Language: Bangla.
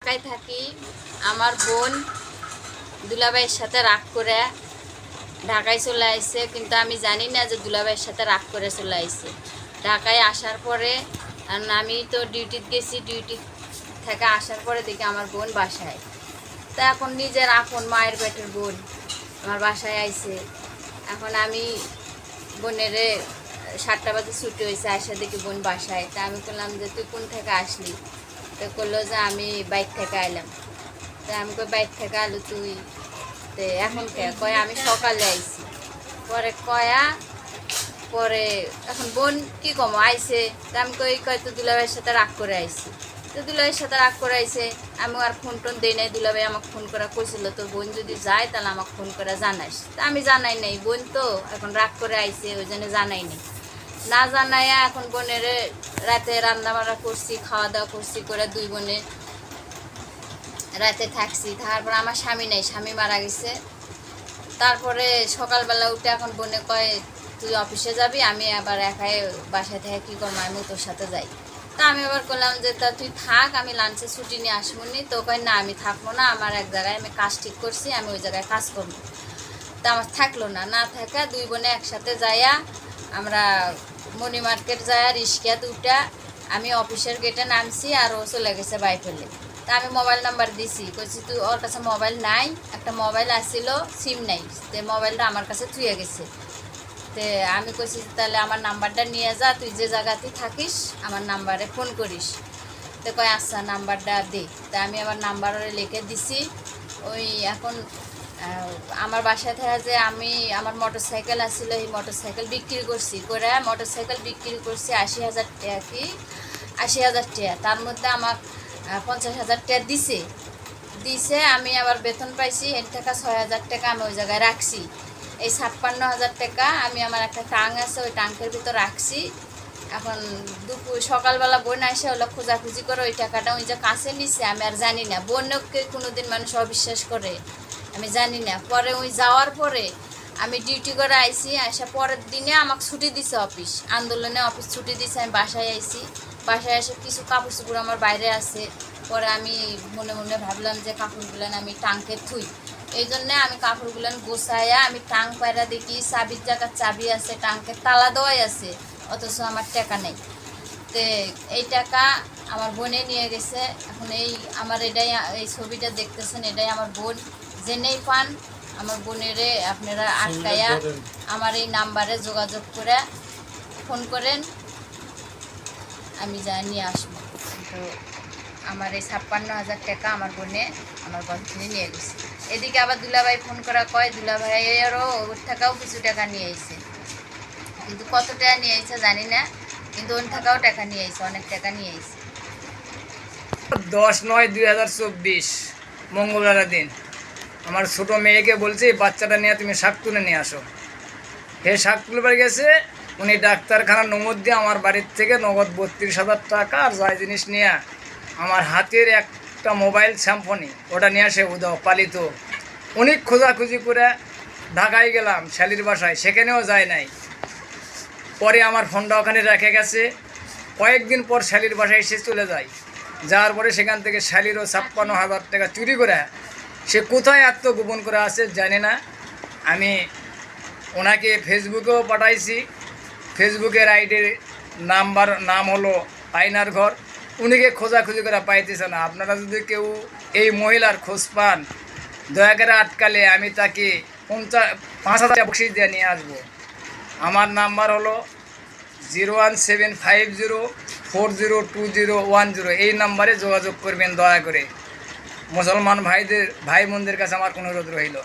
ঢাকায় থাকি। আমার বোন দুলাভাইয়ের সাথে রাগ করে ঢাকায় চলে আসছে, কিন্তু আমি জানি না যে দুলাভাইয়ের সাথে রাগ করে চলে আসছে। ঢাকায় আসার পরে আমি তো ডিউটিতে গেছি, ডিউটি থেকে আসার পরে দেখি আমার বোন বাসায়। তা এখন নিজের আপন মায়ের পেটের বোন আমার বাসায় আইছে। এখন আমি বোনেরে 7টা বাজে ছুটি হয়েছে, আসা দেখি বোন বাসায়। তা আমি বললাম যে তুই কোন থেকে আসলি? তো করলো যে আমি বাইক থেকে আইলাম। তা আমি কই বাইক থেকে আলু তুই? তো এখন কে কয় আমি সকালে আইছি। পরে পরে এখন বোন কি কম আইছে। তা আমি কয় তো দুলাভাইয়ের সাথে রাগ করে আইছি। তো দুলাভাইয়ের সাথে রাগ করে আইছে, আমি আর ফোন টোন দিই নাই। দুলাভাই আমাকে ফোন করা কইছিল তোর বোন যদি যায় তাহলে আমাকে ফোন করে জানাইস। তা আমি জানাই নাই, বোন তো এখন রাগ করে আইছে ওই জন্য জানাই নাই। না জানাইয়া এখন বোনের রাতে রান্না বান্না করছি, খাওয়া দাওয়া করছি, করে দুই বোনে রাতে থাকছি। তারপর আমার স্বামী নাই, স্বামী মারা গেছে। তারপরে সকালবেলা উঠে এখন বোনে কয় তুই অফিসে যাবি, আমি আবার একাই বাসায় থেকে কী করবো, আমি তোর সাথে যাই। তা আমি আবার বললাম যে তা তুই থাক, আমি লাঞ্চে ছুটি নিয়ে আসবো নি। তো কয় না আমি থাকবো না, আমার এক জায়গায় আমি কাজ ঠিক করছি, আমি ওই জায়গায় কাজ করবো। তা আমার থাকলো না, না থাকা দুই বোনে একসাথে যাইয়া আমরা মনি মার্কেট যাইয়া রিক্সাতে উঠা আমি অফিসের গেটে নামছি, আর ও চলে গেছে বাইফেলে। তা আমি মোবাইল নাম্বার দিছি, কইছি তুই ওর কাছে মোবাইল নাই, একটা মোবাইল আসছিল সিম নাই, তো মোবাইলটা আমার কাছে থুয়ে গেছে। তো আমি কইছি তাহলে আমার নাম্বারটা নিয়ে যা, তুই যে জায়গাতে থাকিস আমার নাম্বারে ফোন করিস। তো কয় আচ্ছা নাম্বারটা দে। তা আমি আমার নাম্বার লিখে দিছি। ওই এখন আমার বাসায় থেকে যে আমি আমার মোটর সাইকেল আসছিল, এই মোটর সাইকেল বিক্রি করছি, করে মোটর সাইকেল বিক্রি করছি 80,000 টাকা, কি 80,000 টাকা। তার মধ্যে আমার 50,000 টাকা দিছে। আমি আবার বেতন পাইছি, এর টাকা 6,000 টাকা আমি ওই জায়গায় রাখছি। এই 56,000 টাকা আমি আমার একটা টাং আছে, ওই টাঙ্কের ভিতর রাখছি। এখন সকালবেলা বোন আসে হলো খোঁজাখুঁজি করে ওই টাকাটা ওই যে কাছে নিচ্ছে, আমি আর জানি না। বোনকে কোনোদিন মানুষ অবিশ্বাস করে আমি জানি না। পরে ওই যাওয়ার পরে আমি ডিউটি করে আইছি, আসা পরের দিনে আমাকে ছুটি দিছে অফিস, আন্দোলনে অফিস ছুটি দিছে। আমি বাসায় আইছি, বাসায় এসে কিছু কাপড় চোপড় আমার বাইরে আছে। পরে আমি মনে মনে ভাবলাম যে কাপড়গুলো আমি টাঙ্কে থুই, এই জন্যে আমি কাপড়গুলো গোছাইয়া আমি টাং পায়রা দেখি চাবির জায়গার চাবি আছে, টাঙ্কের তালা দেওয়াই আছে, অথচ আমার টাকা নেই। তো এই টাকা আমার বোনে নিয়ে গেছে। এখন আমার এটাই, এই ছবিটা দেখতেছেন, এটাই আমার বোন। জেনেই পান আমার বোনেরে আপনারা আটকাইয়া আমার এই নাম্বারে যোগাযোগ করে ফোন করেন, আমি যা নিয়ে আসবো। তো আমার এই 56,000 টাকা আমার বোনে আমার ঘর থেকে নিয়ে গেছে। এদিকে আবার দুলাভাই ফোন করা কয় দুলাভাইয়েরও ওর টাকাও কিছু টাকা নিয়ে এসেছে, কিন্তু কত টাকা নিয়ে এসেছে জানি না, কিন্তু ওর টাকাও টাকা নিয়ে এসেছে, অনেক টাকা নিয়ে এসেছে। 10/9/2024 মঙ্গলবার দিন আমার ছোটো মেয়েকে বলছি বাচ্চাটা নিয়ে তুমি শাক তুলে নিয়ে আসো। হে শাক তুলবার গেছে, উনি ডাক্তারখানার নগদ দিয়ে আমার বাড়ির থেকে নগদ 32,000 টাকা আর যাই জিনিস নিয়ে আমার হাতের একটা মোবাইল স্যামসং ওটা নিয়ে আসে উদাও পালিত। অনেক খোঁজাখুঁজি করে ঢাকায় গেলাম শ্যালির বাসায়, সেখানেও যায় নাই। পরে আমার ফোনটা ওখানে রেখে গেছে, কয়েকদিন পর শ্যালির বাসায় এসে চলে যায়। যাওয়ার পরে সেখান থেকে শ্যালিরও 56,000 টাকা চুরি করে সে কোথায় আত্মগোপন করে আছে জানি না। আমি ওনাকে ফেসবুকেও পাঠাইছি, ফেসবুকের আইডির নাম হলো আয়নার ঘর। উনিকে খোঁজাখুঁজি করে পাইতেছে না। আপনারা যদি কেউ এই মহিলার খোঁজ পান দয়া করে আটকালে আমি তাকে 5,000 বকশিশ দিয়ে নিয়ে আসবো। আমার নাম্বার হলো 01750402010। এই নাম্বারে যোগাযোগ করবেন দয়া করে। মুসলমান ভাই বোনদের কাছে আমার অনুরোধ রইল।